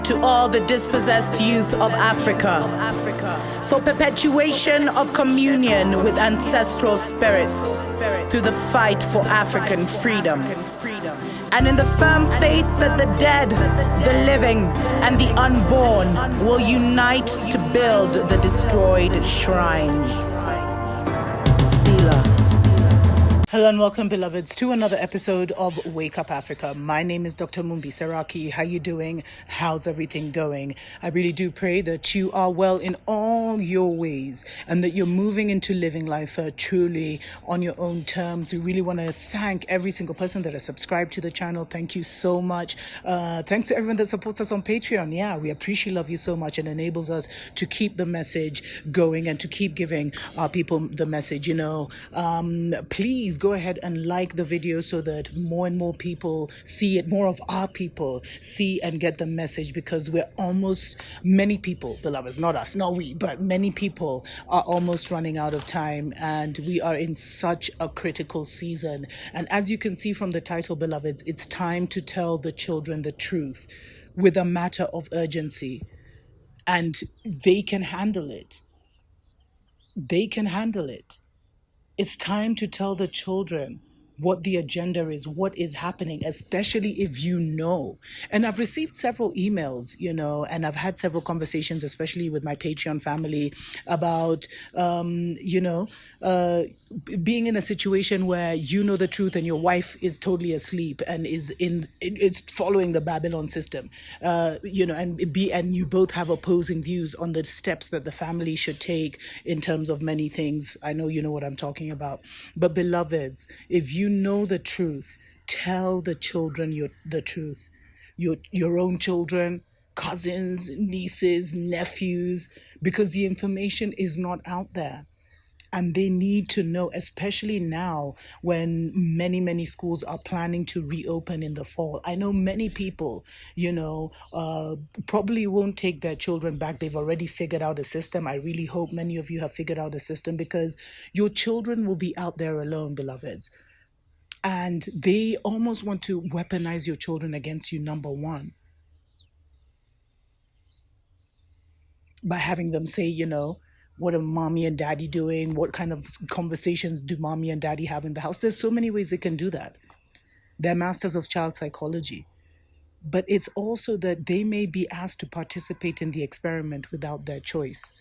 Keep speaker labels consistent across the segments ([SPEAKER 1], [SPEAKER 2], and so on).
[SPEAKER 1] to all the dispossessed youth of Africa, for perpetuation of communion with ancestral spirits through the fight for African freedom, and in the firm faith that the dead, the living, and the unborn will unite to build the destroyed shrines. Selah. Hello and welcome, beloveds, to another episode of Wake Up Africa. My name is Dr. Mumbi Saraki. How you doing? How's everything going? I really do pray that you are well in all your ways and that you're moving into living life truly on your own terms. We really want to thank every single person that has subscribed to the channel. Thank you so much. Thanks to everyone that supports us on Patreon. Yeah, we appreciate love you so much and enables us to keep the message going and to keep giving our people the message. Please go ahead and like the video so that more and more people see it, more of our people see and get the message, because many people, beloveds, not us, not we, but many people are almost running out of time, and we are in such a critical season. And as you can see from the title, beloveds, it's time to tell the children the truth with a matter of urgency, and they can handle it. They can handle it. It's time to tell the children what the agenda is, what is happening, especially if you know. And I've received several emails, and I've had several conversations, especially with my Patreon family, about, being in a situation where you know the truth and your wife is totally asleep and it's following the Babylon system, and you both have opposing views on the steps that the family should take in terms of many things. I know you know what I'm talking about. But beloveds, if you know the truth, tell the children the truth. Your own children, cousins, nieces, nephews, because the information is not out there. And they need to know, especially now when many, many schools are planning to reopen in the fall. I know many people, probably won't take their children back. They've already figured out a system. I really hope many of you have figured out a system, because your children will be out there alone, beloveds. And they almost want to weaponize your children against you, number one, by having them say, what are mommy and daddy doing? What kind of conversations do mommy and daddy have in the house? There's so many ways they can do that. They're masters of child psychology. But it's also that they may be asked to participate in the experiment without their choice.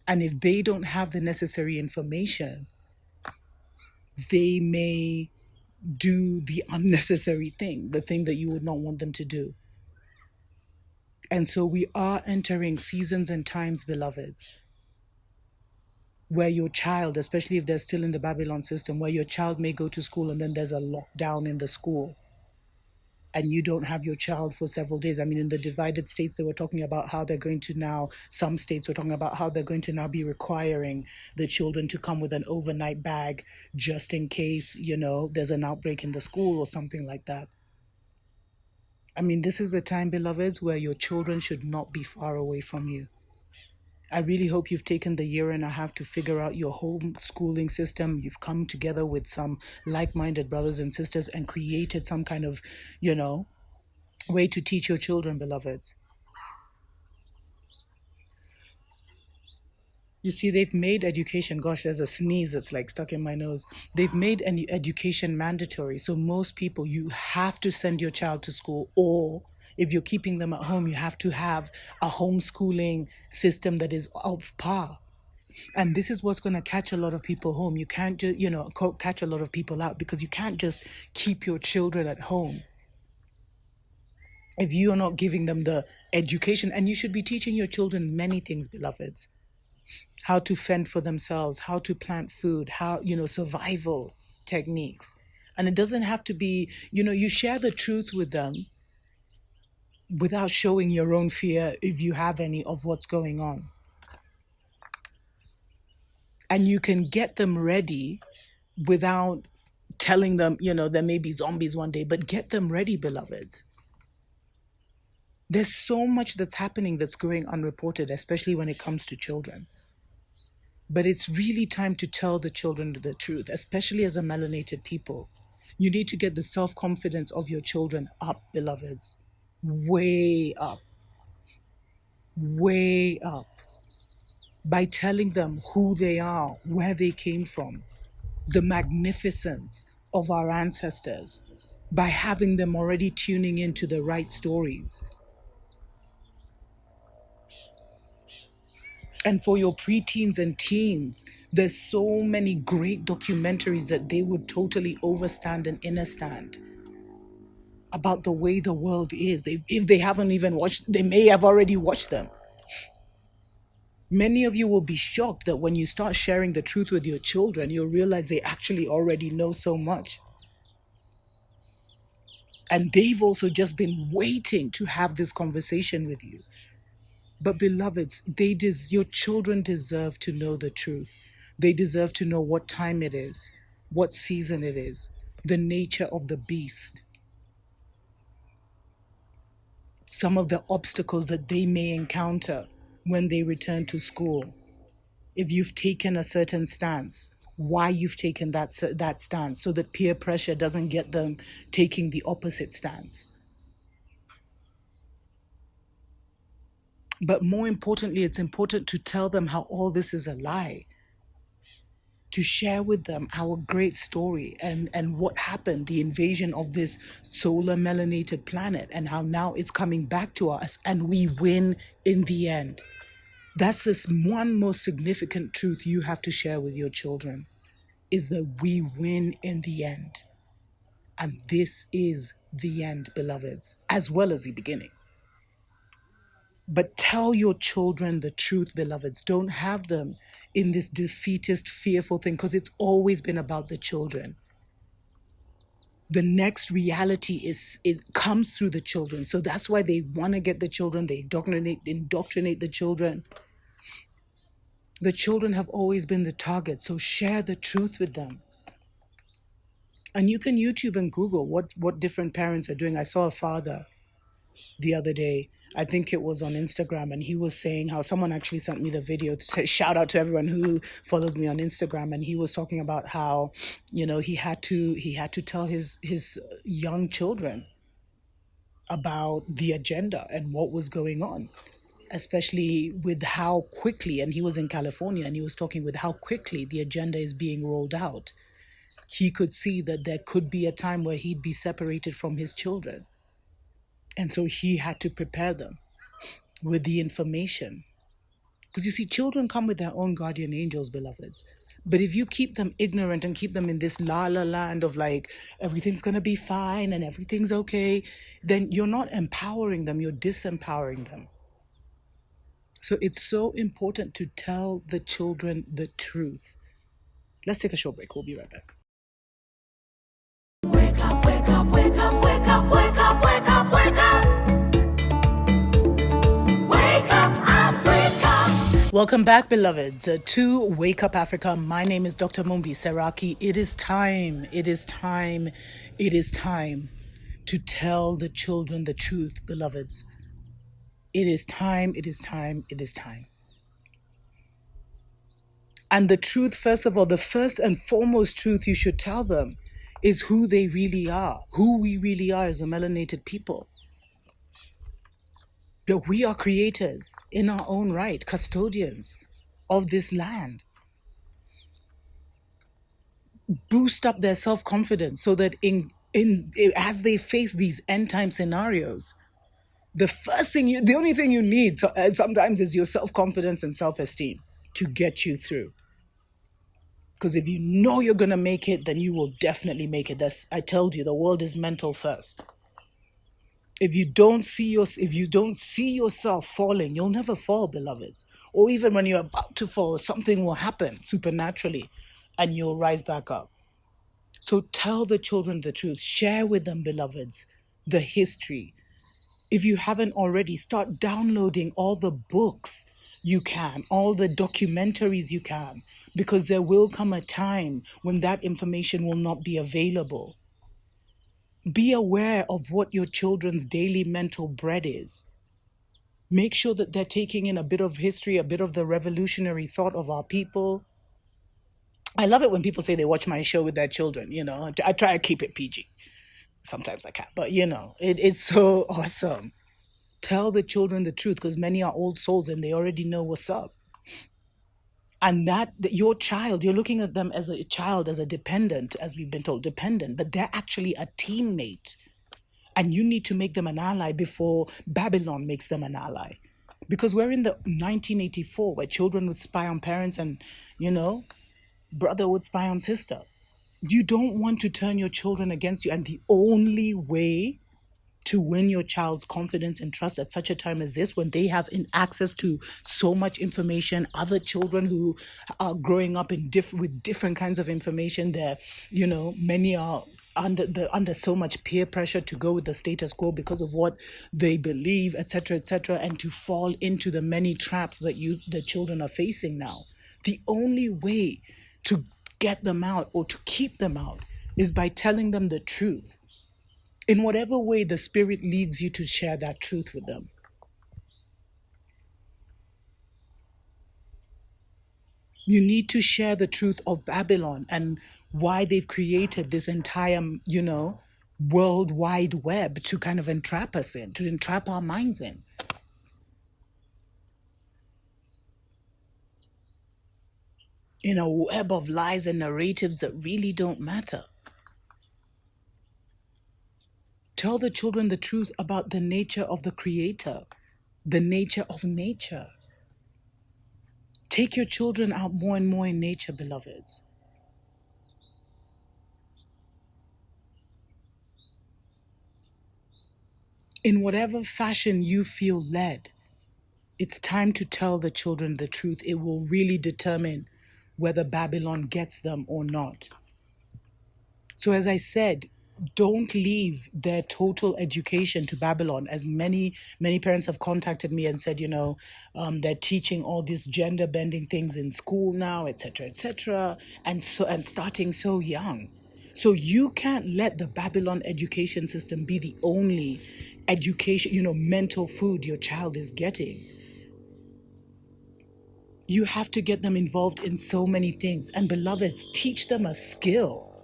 [SPEAKER 1] And if they don't have the necessary information, they may do the unnecessary thing, the thing that you would not want them to do. And so we are entering seasons and times, beloveds, where your child, especially if they're still in the Babylon system, where your child may go to school and then there's a lockdown in the school and you don't have your child for several days. I mean, in the divided states, they were talking about how they're going to now, some states were talking about how they're going to now be requiring the children to come with an overnight bag just in case, there's an outbreak in the school or something like that. I mean, this is a time, beloveds, where your children should not be far away from you. I really hope you've taken the year and a half to figure out your homeschooling system. You've come together with some like-minded brothers and sisters and created some kind of, way to teach your children, beloveds. You see, they've made education, gosh, there's a sneeze that's like stuck in my nose. They've made education mandatory. So most people, you have to send your child to school, or if you're keeping them at home, you have to have a homeschooling system that is of par. And this is what's going to catch a lot of people home. You can't just, catch a lot of people out, because you can't just keep your children at home if you are not giving them the education. And you should be teaching your children many things, beloveds. How to fend for themselves, how to plant food, how, survival techniques. And it doesn't have to be, you share the truth with them without showing your own fear, if you have any, of what's going on. And you can get them ready without telling them, there may be zombies one day, but get them ready, beloveds. There's so much that's happening that's going unreported, especially when it comes to children. But it's really time to tell the children the truth, especially as a melanated people. You need to get the self-confidence of your children up, beloveds. way up, way up, by telling them who they are, where they came from, the magnificence of our ancestors, by having them already tuning into the right stories. And for your preteens and teens, there's so many great documentaries that they would totally overstand and understand about the way the world is. If they haven't even watched, they may have already watched them. Many of you will be shocked that when you start sharing the truth with your children, you'll realize they actually already know so much. And they've also just been waiting to have this conversation with you. But beloveds, your children deserve to know the truth. They deserve to know what time it is, what season it is, the nature of the beast, some of the obstacles that they may encounter when they return to school. If you've taken a certain stance, why you've taken that stance, so that peer pressure doesn't get them taking the opposite stance. But more importantly, it's important to tell them how all this is a lie, to share with them our great story and what happened, the invasion of this solar melanated planet, and how now it's coming back to us and we win in the end. That's this one most significant truth you have to share with your children, is that we win in the end. And this is the end, beloveds, as well as the beginning. But tell your children the truth, beloveds. Don't have them in this defeatist, fearful thing, because it's always been about the children. The next reality is comes through the children. So that's why they want to get the children, they indoctrinate the children. The children have always been the target, so share the truth with them. And you can YouTube and Google what different parents are doing. I saw a father the other day, I think it was on Instagram, and he was saying how someone actually sent me the video to say, shout out to everyone who follows me on Instagram, and he was talking about how, he had to tell his young children about the agenda and what was going on, especially with how quickly, and he was in California, and he was talking with how quickly the agenda is being rolled out. He could see that there could be a time where he'd be separated from his children. And so he had to prepare them with the information. Because you see, children come with their own guardian angels, beloveds. But if you keep them ignorant and keep them in this la-la land of like, everything's going to be fine and everything's okay, then you're not empowering them, you're disempowering them. So it's so important to tell the children the truth. Let's take a short break. We'll be right back.
[SPEAKER 2] Wake up, wake up, wake up, wake up, wake up, wake up, wake up. Wake up, Africa.
[SPEAKER 1] Welcome back, beloveds, to Wake Up Africa. My name is Dr. Mumbi Seraki. It is time to tell the children the truth, beloveds. It is time. And the truth, first of all, the first and foremost truth you should tell them is who they really are, who we really are as a melanated people. That we are creators in our own right, custodians of this land. Boost up their self-confidence so that as they face these end time scenarios, the only thing you need sometimes is your self-confidence and self-esteem to get you through. Because if you know you're going to make it, then you will definitely make it. I told you, the world is mental first. If you don't see yourself falling, you'll never fall, beloveds. Or even when you're about to fall, something will happen supernaturally and you'll rise back up. So tell the children the truth. Share with them, beloveds, the history. If you haven't already, start downloading all the books you can, all the documentaries you can, because there will come a time when that information will not be available. Be aware of what your children's daily mental bread is. Make sure that they're taking in a bit of history, a bit of the revolutionary thought of our people. I love it when people say they watch my show with their children, I try to keep it PG. Sometimes I can't, but it's so awesome Tell the children the truth, because many are old souls and they already know what's up. And that your child, you're looking at them as a child, as a dependent, as we've been told, dependent, but they're actually a teammate. And you need to make them an ally before Babylon makes them an ally. Because we're in the 1984 where children would spy on parents and, brother would spy on sister. You don't want to turn your children against you. And the only way to win your child's confidence and trust at such a time as this, when they have access to so much information, other children who are growing up with different kinds of information, that many are under so much peer pressure to go with the status quo because of what they believe, etc., and to fall into the many traps that the children are facing now. The only way to get them out or to keep them out is by telling them the truth. In whatever way the Spirit leads you to share that truth with them. You need to share the truth of Babylon and why they've created this entire, world wide web to kind of entrap us in, to entrap our minds in. In a web of lies and narratives that really don't matter. Tell the children the truth about the nature of the Creator, the nature of nature. Take your children out more and more in nature, beloveds. In whatever fashion you feel led, it's time to tell the children the truth. It will really determine whether Babylon gets them or not. So as I said, don't leave their total education to Babylon, as many parents have contacted me and said, they're teaching all these gender bending things in school now, etc., and starting so young. So you can't let the Babylon education system be the only education, mental food your child is getting. You have to get them involved in so many things. And beloveds, teach them a skill.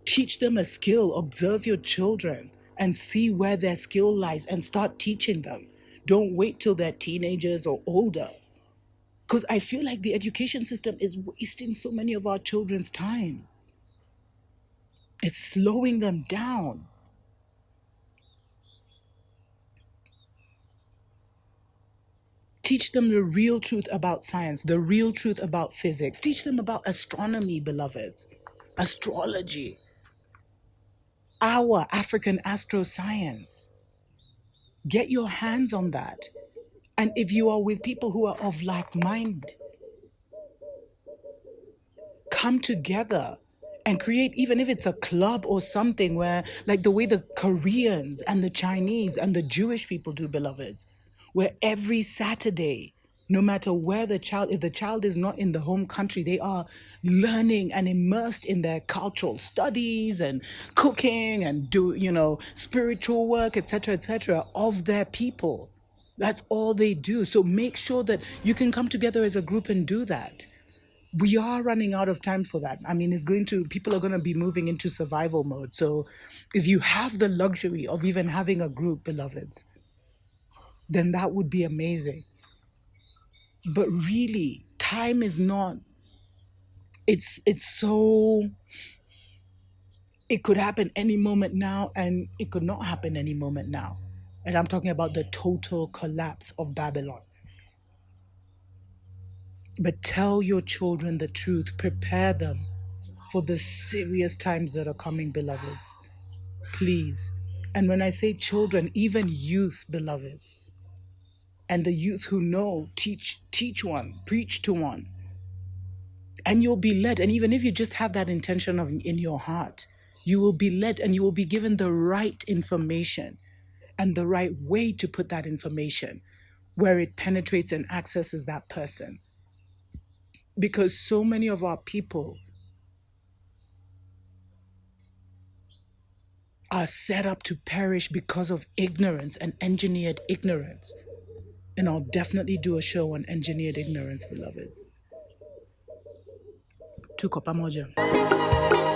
[SPEAKER 1] Teach them a skill. Observe your children and see where their skill lies and start teaching them. Don't wait till they're teenagers or older. Because I feel like the education system is wasting so many of our children's time. It's slowing them down. Teach them the real truth about science, the real truth about physics. Teach them about astronomy, beloveds. Astrology. Our African astro science. Get your hands on that. And if you are with people who are of like mind, come together and create, even if it's a club or something, where, like the way the Koreans and the Chinese and the Jewish people do, beloveds, where every Saturday, no matter where if the child is not in the home country, they are learning and immersed in their cultural studies and cooking and spiritual work, etc., of their people. That's all they do. So make sure that you can come together as a group and do that. We are running out of time for that. I mean, people are going to be moving into survival mode. So if you have the luxury of even having a group, beloveds, then that would be amazing. But really, time is not, it's so, it could happen any moment now and it could not happen any moment now. And I'm talking about the total collapse of Babylon. But tell your children the truth. Prepare them for the serious times that are coming, beloveds. Please. And when I say children, even youth, beloveds. And the youth who know, teach one, preach to one. And you'll be led. And even if you just have that intention in your heart, you will be led and you will be given the right information and the right way to put that information where it penetrates and accesses that person. Because so many of our people are set up to perish because of ignorance and engineered ignorance. And I'll definitely do a show on engineered ignorance, beloveds. Tuko pamoja.